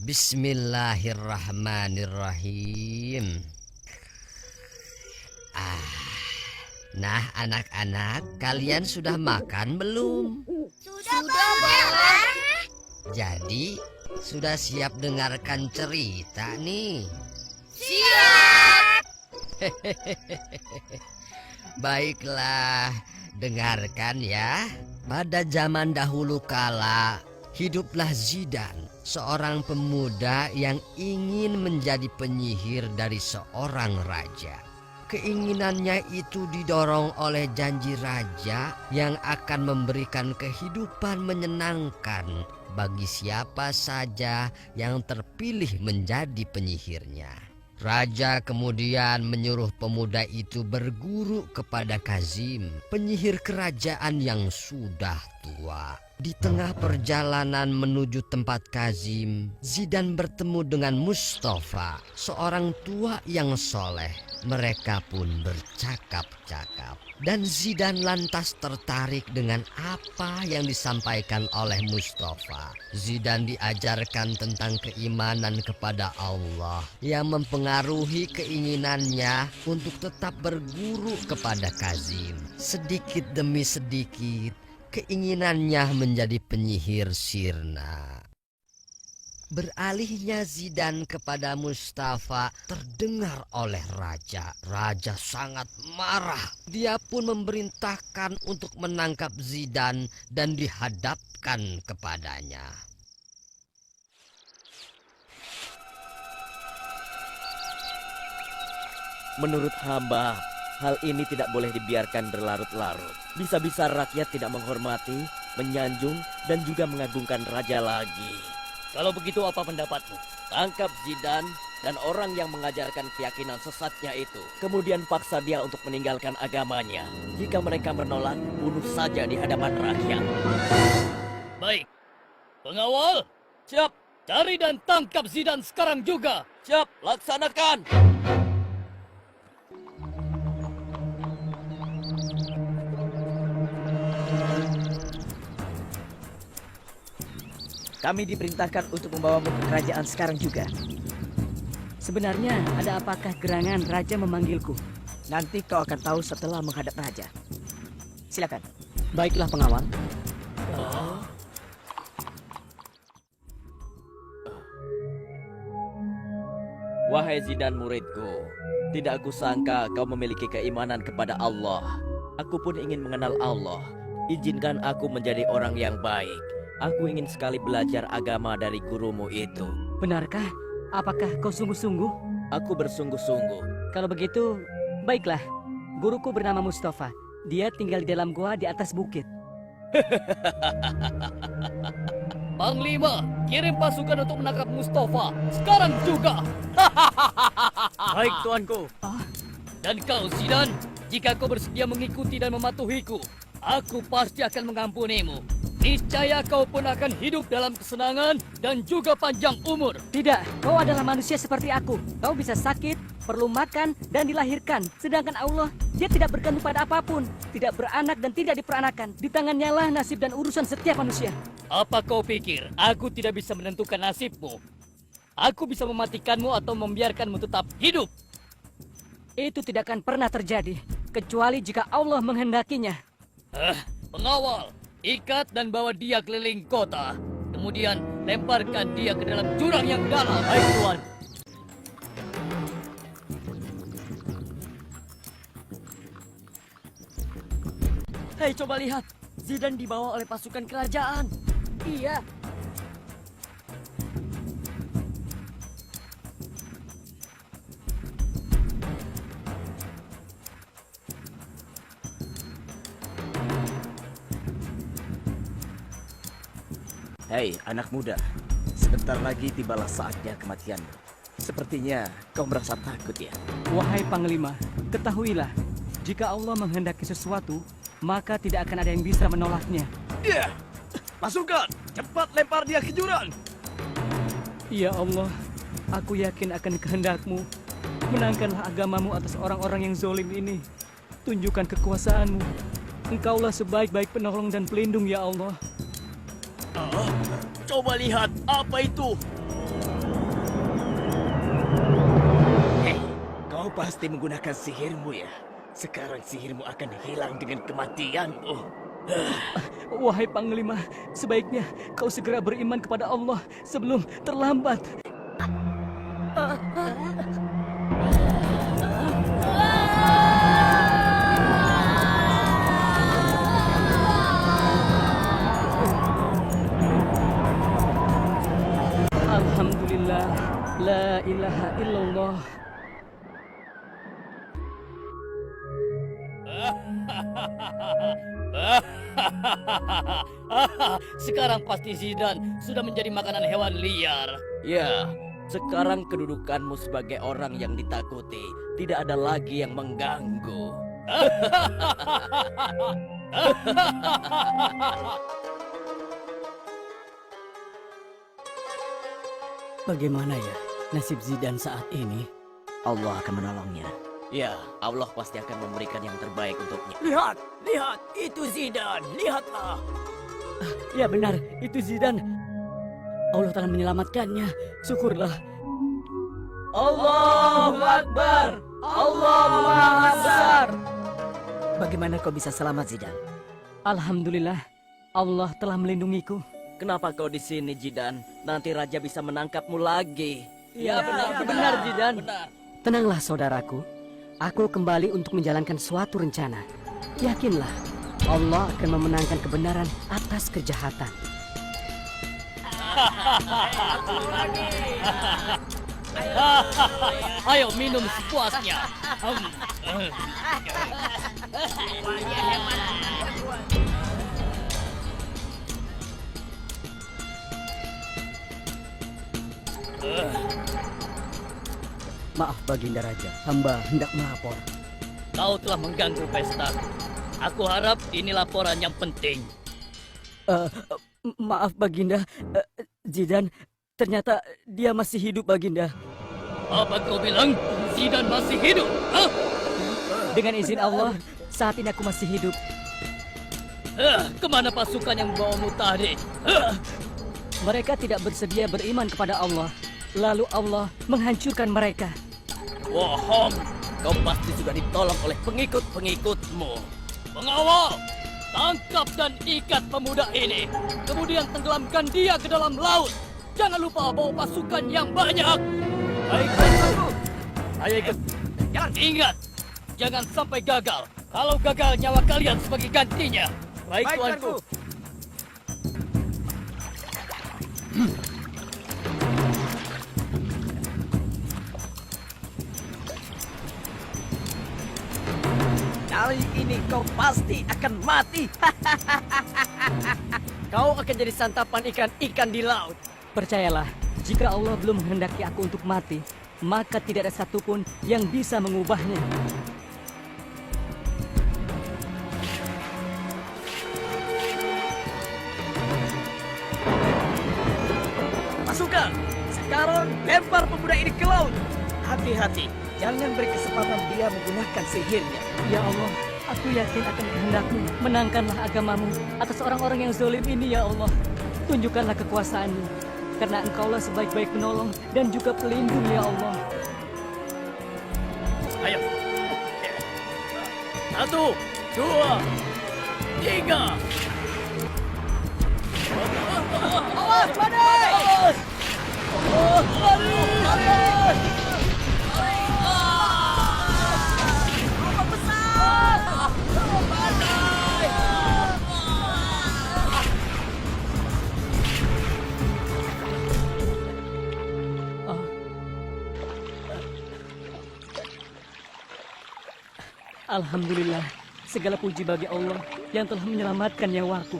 Bismillahirrahmanirrahim. Nah anak-anak, kalian sudah makan belum? Sudah, Pak. Jadi, sudah siap dengarkan cerita nih? Siap. Baiklah, dengarkan ya. Pada zaman dahulu kala, hiduplah Zidan, seorang pemuda yang ingin menjadi penyihir dari seorang raja. Keinginannya itu didorong oleh janji raja yang akan memberikan kehidupan menyenangkan bagi siapa saja yang terpilih menjadi penyihirnya. Raja kemudian menyuruh pemuda itu berguru kepada Kazim, penyihir kerajaan yang sudah tua. Di tengah perjalanan menuju tempat Kazim, Zidan bertemu dengan Mustafa, seorang tua yang soleh. Mereka pun bercakap-cakap, dan Zidan lantas tertarik dengan apa yang disampaikan oleh Mustafa. Zidan diajarkan tentang keimanan kepada Allah yang mempengaruhi keinginannya untuk tetap berguru kepada Kazim. Sedikit demi sedikit, keinginannya menjadi penyihir sirna. Beralihnya Zidan kepada Mustafa terdengar oleh raja. Raja sangat marah. Dia pun memerintahkan untuk menangkap Zidan dan dihadapkan kepadanya. Menurut hamba, hal ini tidak boleh dibiarkan berlarut-larut. Bisa-bisa rakyat tidak menghormati, menyanjung, dan juga mengagungkan raja lagi. Kalau begitu apa pendapatmu? Tangkap Zidan dan orang yang mengajarkan keyakinan sesatnya itu. Kemudian paksa dia untuk meninggalkan agamanya. Jika mereka menolak, bunuh saja di hadapan rakyat. Baik. Pengawal, siap. Cari dan tangkap Zidan sekarang juga. Siap, laksanakan. Kami diperintahkan untuk membawamu ke kerajaan sekarang juga. Sebenarnya ada apakah gerangan raja memanggilku? Nanti kau akan tahu setelah menghadap raja. Silakan. Baiklah pengawal. Wahai Zidan muridku, tidak aku sangka kau memiliki keimanan kepada Allah. Aku pun ingin mengenal Allah. Izinkan aku menjadi orang yang baik. Aku ingin sekali belajar agama dari gurumu itu. Benarkah? Apakah kau sungguh-sungguh? Aku bersungguh-sungguh. Kalau begitu, baiklah. Guruku bernama Mustafa. Dia tinggal di dalam gua di atas bukit. Panglima, kirim pasukan untuk menangkap Mustafa. Sekarang juga. Baik, tuanku. Dan kau, Zidan, jika kau bersedia mengikuti dan mematuhiku, aku pasti akan mengampunimu. Niscaya kau pun akan hidup dalam kesenangan dan juga panjang umur. Tidak, kau adalah manusia seperti aku. Kau bisa sakit, perlu makan, dan dilahirkan. Sedangkan Allah, dia tidak bergantung pada apapun. Tidak beranak dan tidak diperanakan. Di tangannya lah nasib dan urusan setiap manusia. Apa kau pikir aku tidak bisa menentukan nasibmu? Aku bisa mematikanmu atau membiarkanmu tetap hidup. Itu tidak akan pernah terjadi. Kecuali jika Allah menghendakinya. Pengawal, ikat dan bawa dia keliling kota. Kemudian lemparkan dia ke dalam jurang yang dalam. Baik, tuan. Hei, coba lihat. Zidan dibawa oleh pasukan kerajaan. Iya. Hei, anak muda. Sebentar lagi tibalah saatnya kematianmu. Sepertinya kau merasa takut ya? Wahai Panglima, ketahuilah, jika Allah menghendaki sesuatu, maka tidak akan ada yang bisa menolaknya. Dia! Pasukan, cepat lempar dia ke jurang. Ya Allah, aku yakin akan kehendak-Mu. Menangkanlah agamamu atas orang-orang yang zolim ini. Tunjukkan kekuasaan-Mu. Engkaulah sebaik-baik penolong dan pelindung, ya Allah. Coba lihat, apa itu? Kau pasti menggunakan sihirmu ya. Sekarang sihirmu akan hilang dengan kematianmu. Wahai Panglima, sebaiknya kau segera beriman kepada Allah sebelum terlambat. Alhamdulillah, la ilaha illallah. Sekarang pasti Zidan sudah menjadi makanan hewan liar. Ya, sekarang kedudukanmu sebagai orang yang ditakuti tidak ada lagi yang mengganggu. Bagaimana ya nasib Zidan saat ini? Allah akan menolongnya. Ya, Allah pasti akan memberikan yang terbaik untuknya. Lihat, lihat, itu Zidan. Lihatlah. Ya benar, itu Zidan. Allah telah menyelamatkannya. Syukurlah. Allahu Akbar! Allahu Akbar! Bagaimana kau bisa selamat, Zidan? Alhamdulillah, Allah telah melindungiku. Kenapa kau di sini, Zidan? Nanti raja bisa menangkapmu lagi. Ya, benar Zidan. Tenanglah saudaraku. Aku kembali untuk menjalankan suatu rencana. Yakinlah, Allah akan memenangkan kebenaran atas kejahatan. Ayo minum sepuasnya. Maaf Baginda Raja, hamba hendak melapor. Kau telah mengganggu pesta. Aku harap ini laporan yang penting. Maaf Baginda, Zidan, ternyata dia masih hidup Baginda. Apa kau bilang Zidan masih hidup? Hah? Dengan izin Allah, saat ini aku masih hidup. Kemana pasukan yang membawamu tadi? Mereka tidak bersedia beriman kepada Allah. Lalu Allah menghancurkan mereka. Bohong. Kau pasti sudah ditolong oleh pengikut-pengikutmu. Pengawal, tangkap dan ikat pemuda ini. Kemudian tenggelamkan dia ke dalam laut. Jangan lupa bawa pasukan yang banyak. Baik, Tuanku. Ayo ikut. Ingat, jangan sampai gagal. Kalau gagal, nyawa kalian sebagai gantinya. Baik, Tuanku. Kali ini kau pasti akan mati. Kau akan jadi santapan ikan-ikan di laut. Percayalah, jika Allah belum menghendaki aku untuk mati, maka tidak ada satupun yang bisa mengubahnya. Pasukan, sekarang lempar pemuda ini ke laut. Hati-hati, jangan beri kesempatan dia menggunakan sihirnya. Ya Allah, aku yakin akan kehendak-Mu. Menangkanlah agamamu atas orang-orang yang zalim ini, ya Allah. Tunjukkanlah kekuasaan-Mu, karena Engkaulah sebaik-baik penolong dan juga pelindung, ya Allah. Ayo. 1, 2, 3. Awas, badai! Alhamdulillah, segala puji bagi Allah yang telah menyelamatkan nyawaku.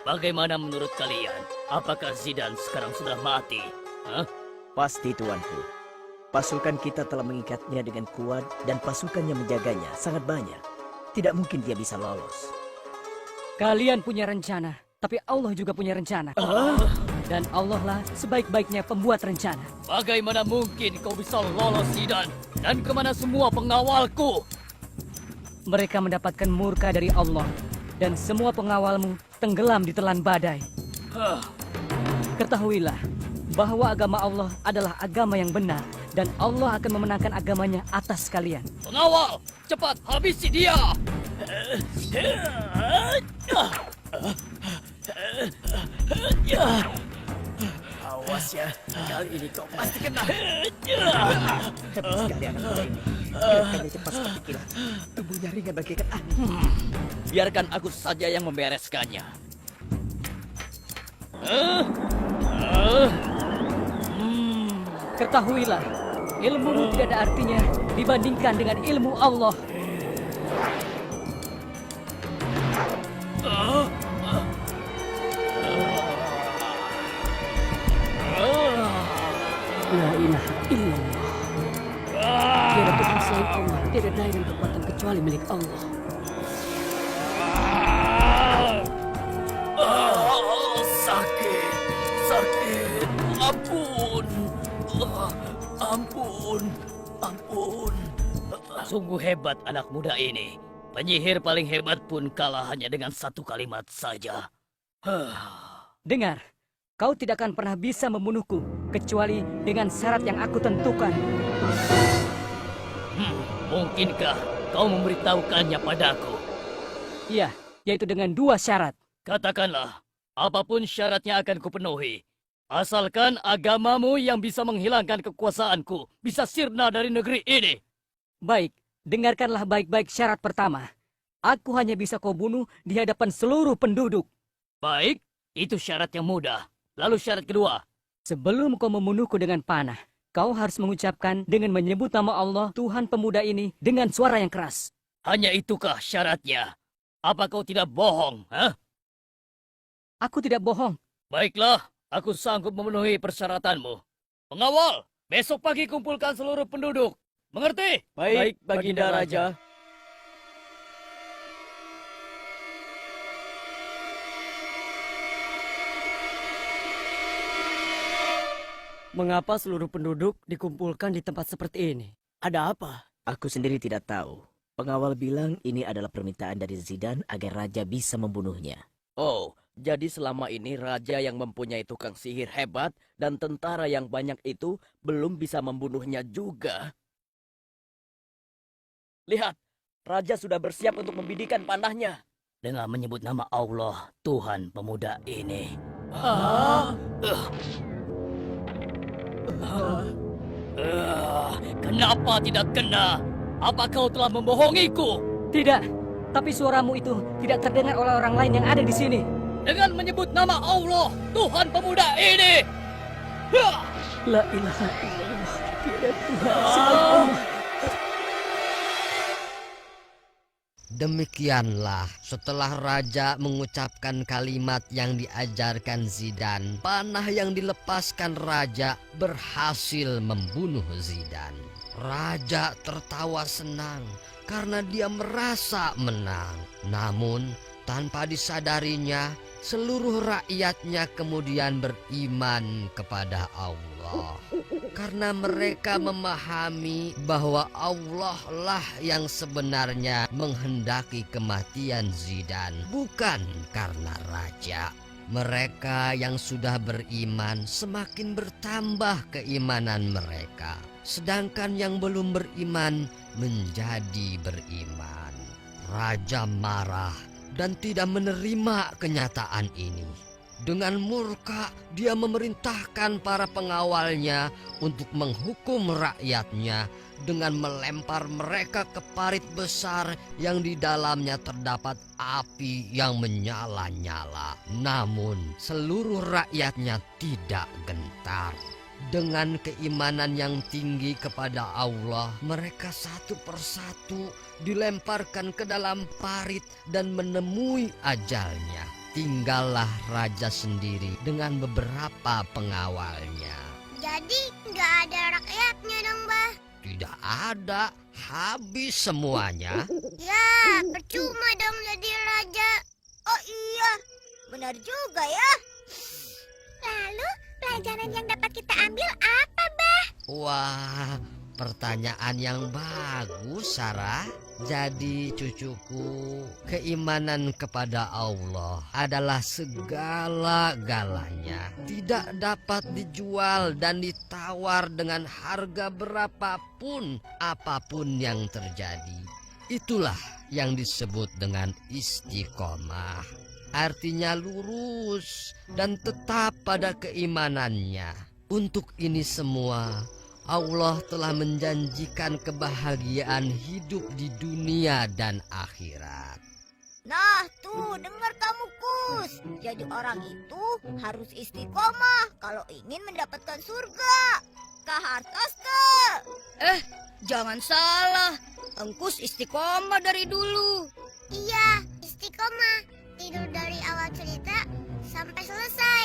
Bagaimana menurut kalian? Apakah Zidan sekarang sudah mati? Hah? Pasti, Tuanku. Pasukan kita telah mengikatnya dengan kuat dan pasukan yang menjaganya sangat banyak. Tidak mungkin dia bisa lolos. Kalian punya rencana, tapi Allah juga punya rencana. Dan Allah lah sebaik-baiknya pembuat rencana. Bagaimana mungkin kau bisa lolos Zidan? Dan kemana semua pengawalku? Mereka mendapatkan murka dari Allah. Dan semua pengawalmu tenggelam di telan badai. Ketahuilah bahwa agama Allah adalah agama yang benar dan Allah akan memenangkan agamanya atas kalian. Pengawal, cepat habisi dia. Awas ya, kali ini kau pasti kena. Hebat sekali anak muda ini. Gerakannya cepat seperti kilat. Tubuhnya ringan bagaikan angin. Biarkan aku saja yang membereskannya. Ketahuilah, ilmumu tidak ada artinya dibandingkan dengan ilmu Allah. La ilaha illallah. Tiada Tuhan selain Allah, tiada daya dan kekuatan kecuali milik Allah. Sakit, ampun. Sungguh hebat anak muda ini. Penyihir paling hebat pun kalah hanya dengan satu kalimat saja. Dengar, kau tidak akan pernah bisa membunuhku kecuali dengan syarat yang aku tentukan. Mungkinkah kau memberitahukannya padaku? Iya, yaitu dengan 2 syarat. Katakanlah, apapun syaratnya akan kupenuhi. Asalkan agamamu yang bisa menghilangkan kekuasaanku bisa sirna dari negeri ini. Baik, dengarkanlah baik-baik syarat pertama. Aku hanya bisa kau bunuh di hadapan seluruh penduduk. Baik, itu syarat yang mudah. Lalu syarat kedua. Sebelum kau membunuhku dengan panah, kau harus mengucapkan dengan menyebut nama Allah, Tuhan pemuda ini, dengan suara yang keras. Hanya itukah syaratnya? Apa kau tidak bohong, ha? Aku tidak bohong. Baiklah, aku sanggup memenuhi persyaratanmu. Pengawal, besok pagi kumpulkan seluruh penduduk. Mengerti? Baik, Baginda Raja. Mengapa seluruh penduduk dikumpulkan di tempat seperti ini? Ada apa? Aku sendiri tidak tahu. Pengawal bilang ini adalah permintaan dari Zidan agar raja bisa membunuhnya. Oh, jadi selama ini raja yang mempunyai tukang sihir hebat dan tentara yang banyak itu belum bisa membunuhnya juga. Lihat, raja sudah bersiap untuk membidikan panahnya. Dengan menyebut nama Allah, Tuhan pemuda ini. Kenapa tidak kena? Apa kau telah membohongiku? Tidak, tapi suaramu itu tidak terdengar oleh orang lain yang ada di sini. Dengan menyebut nama Allah, Tuhan pemuda ini. La ilaha illallah. Tiada Tuhan selain Allah. Demikianlah setelah raja mengucapkan kalimat yang diajarkan Zidan, panah yang dilepaskan raja berhasil membunuh Zidan. Raja tertawa senang karena dia merasa menang. Namun tanpa disadarinya, seluruh rakyatnya kemudian beriman kepada Allah. Karena mereka memahami bahwa Allah lah yang sebenarnya menghendaki kematian Zidan, bukan karena raja. Mereka yang sudah beriman semakin bertambah keimanan mereka, sedangkan yang belum beriman menjadi beriman. Raja marah dan tidak menerima kenyataan ini. Dengan murka, dia memerintahkan para pengawalnya untuk menghukum rakyatnya dengan melempar mereka ke parit besar yang di dalamnya terdapat api yang menyala-nyala. Namun, seluruh rakyatnya tidak gentar. Dengan keimanan yang tinggi kepada Allah, mereka satu persatu dilemparkan ke dalam parit dan menemui ajalnya. Tinggallah raja sendiri dengan beberapa pengawalnya. Jadi nggak ada rakyatnya dong, Bah? Tidak ada, habis semuanya. Ya, percuma dong jadi raja. Oh iya, benar juga ya. Lalu pelajaran yang dapat kita ambil apa, Bah? Wah, Pertanyaan yang bagus, Sarah. Jadi cucuku, keimanan kepada Allah adalah segala-galanya. Tidak dapat dijual dan ditawar dengan harga berapapun, apapun yang terjadi. Itulah yang disebut dengan istiqomah. Artinya lurus dan tetap pada keimanannya. Untuk ini semua, Allah telah menjanjikan kebahagiaan hidup di dunia dan akhirat. Nah tuh, dengar kamu Kus. Jadi orang itu harus istiqomah kalau ingin mendapatkan surga. Kak Hartos ke? Jangan salah, Engkus istiqomah dari dulu. Iya, istiqomah. Tidur dari awal cerita sampai selesai.